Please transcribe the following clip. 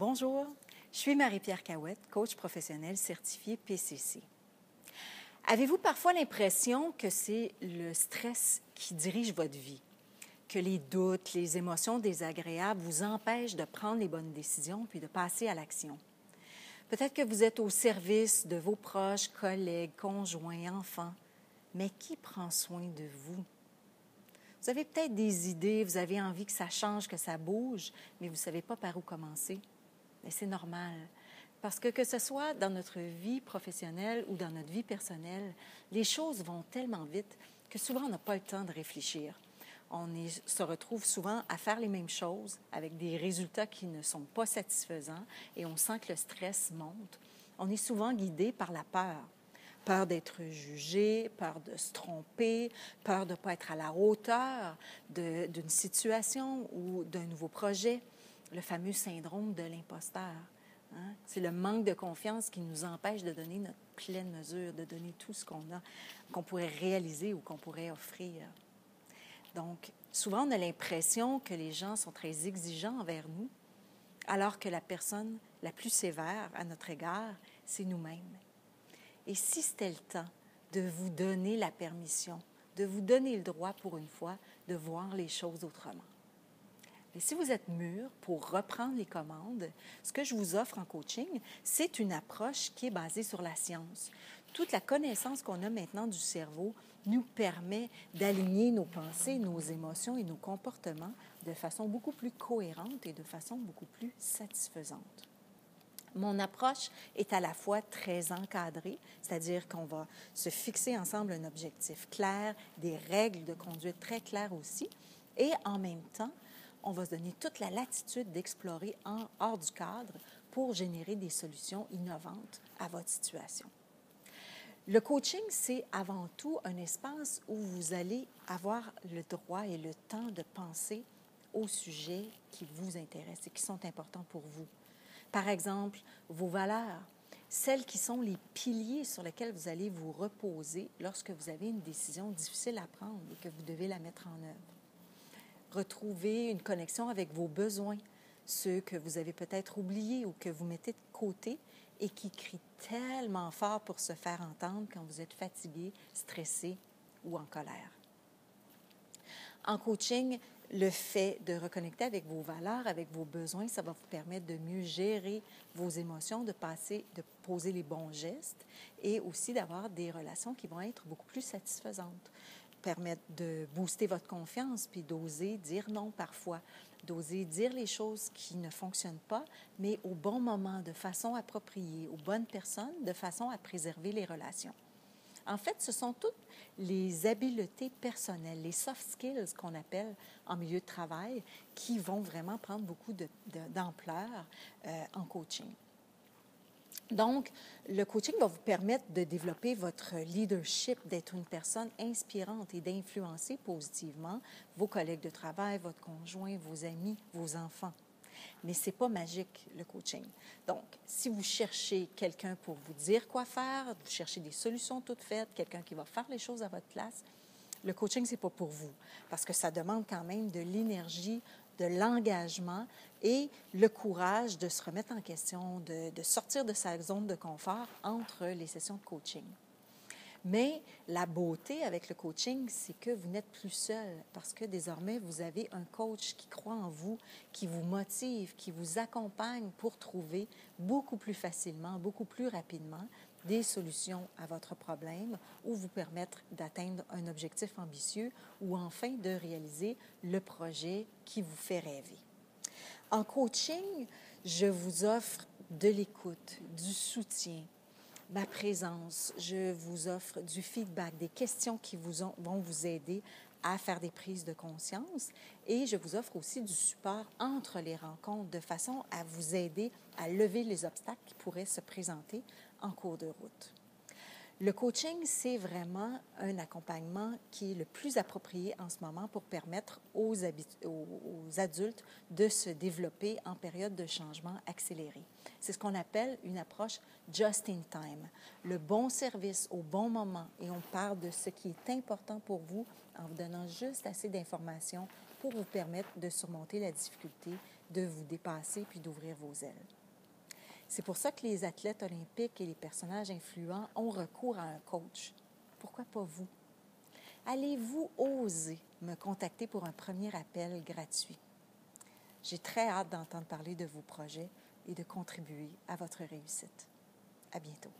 Bonjour, je suis Marie-Pierre Cahouette, coach professionnel certifié PCC. Avez-vous parfois l'impression que c'est le stress qui dirige votre vie, que les doutes, les émotions désagréables vous empêchent de prendre les bonnes décisions puis de passer à l'action? Peut-être que vous êtes au service de vos proches, collègues, conjoints, enfants, mais qui prend soin de vous? Vous avez peut-être des idées, vous avez envie que ça change, que ça bouge, mais vous ne savez pas par où commencer. Mais c'est normal, parce que ce soit dans notre vie professionnelle ou dans notre vie personnelle, les choses vont tellement vite que souvent on n'a pas le temps de réfléchir. Se retrouve souvent à faire les mêmes choses avec des résultats qui ne sont pas satisfaisants et on sent que le stress monte. On est souvent guidé par la peur. Peur d'être jugé, peur de se tromper, peur de ne pas être à la hauteur d'une situation ou d'un nouveau projet. Le fameux syndrome de l'imposteur. Hein? C'est le manque de confiance qui nous empêche de donner notre pleine mesure, de donner tout ce qu'on a, qu'on pourrait réaliser ou qu'on pourrait offrir. Donc, souvent, on a l'impression que les gens sont très exigeants envers nous, alors que la personne la plus sévère à notre égard, c'est nous-mêmes. Et si c'était le temps de vous donner la permission, de vous donner le droit pour une fois de voir les choses autrement? Mais si vous êtes mûr pour reprendre les commandes, ce que je vous offre en coaching, c'est une approche qui est basée sur la science. Toute la connaissance qu'on a maintenant du cerveau nous permet d'aligner nos pensées, nos émotions et nos comportements de façon beaucoup plus cohérente et de façon beaucoup plus satisfaisante. Mon approche est à la fois très encadrée, c'est-à-dire qu'on va se fixer ensemble un objectif clair, des règles de conduite très claires aussi, et en même temps, on va se donner toute la latitude d'explorer hors du cadre pour générer des solutions innovantes à votre situation. Le coaching, c'est avant tout un espace où vous allez avoir le droit et le temps de penser aux sujets qui vous intéressent et qui sont importants pour vous. Par exemple, vos valeurs, celles qui sont les piliers sur lesquels vous allez vous reposer lorsque vous avez une décision difficile à prendre et que vous devez la mettre en œuvre. Retrouver une connexion avec vos besoins, ceux que vous avez peut-être oubliés ou que vous mettez de côté et qui crient tellement fort pour se faire entendre quand vous êtes fatigué, stressé ou en colère. En coaching, le fait de reconnecter avec vos valeurs, avec vos besoins, ça va vous permettre de mieux gérer vos émotions, de poser les bons gestes et aussi d'avoir des relations qui vont être beaucoup plus satisfaisantes. Permettre de booster votre confiance puis d'oser dire non parfois, d'oser dire les choses qui ne fonctionnent pas, mais au bon moment, de façon appropriée, aux bonnes personnes, de façon à préserver les relations. En fait, ce sont toutes les habiletés personnelles, les soft skills qu'on appelle en milieu de travail, qui vont vraiment prendre beaucoup d'ampleur en coaching. Donc, le coaching va vous permettre de développer votre leadership, d'être une personne inspirante et d'influencer positivement vos collègues de travail, votre conjoint, vos amis, vos enfants. Mais ce n'est pas magique, le coaching. Donc, si vous cherchez quelqu'un pour vous dire quoi faire, vous cherchez des solutions toutes faites, quelqu'un qui va faire les choses à votre place, le coaching, ce n'est pas pour vous, parce que ça demande quand même de l'énergie, de l'engagement et le courage de se remettre en question, de sortir de sa zone de confort entre les sessions de coaching. Mais la beauté avec le coaching, c'est que vous n'êtes plus seul parce que désormais, vous avez un coach qui croit en vous, qui vous motive, qui vous accompagne pour trouver beaucoup plus facilement, beaucoup plus rapidement des solutions à votre problème ou vous permettre d'atteindre un objectif ambitieux ou enfin de réaliser le projet qui vous fait rêver. En coaching, je vous offre de l'écoute, du soutien, ma présence, je vous offre du feedback, des questions qui vont vous aider à faire des prises de conscience et je vous offre aussi du support entre les rencontres de façon à vous aider à lever les obstacles qui pourraient se présenter en cours de route. Le coaching, c'est vraiment un accompagnement qui est le plus approprié en ce moment pour permettre aux adultes de se développer en période de changement accéléré. C'est ce qu'on appelle une approche just in time, le bon service au bon moment. Et on parle de ce qui est important pour vous en vous donnant juste assez d'informations pour vous permettre de surmonter la difficulté de vous dépasser puis d'ouvrir vos ailes. C'est pour ça que les athlètes olympiques et les personnages influents ont recours à un coach. Pourquoi pas vous? Allez-vous oser me contacter pour un premier appel gratuit? J'ai très hâte d'entendre parler de vos projets et de contribuer à votre réussite. À bientôt.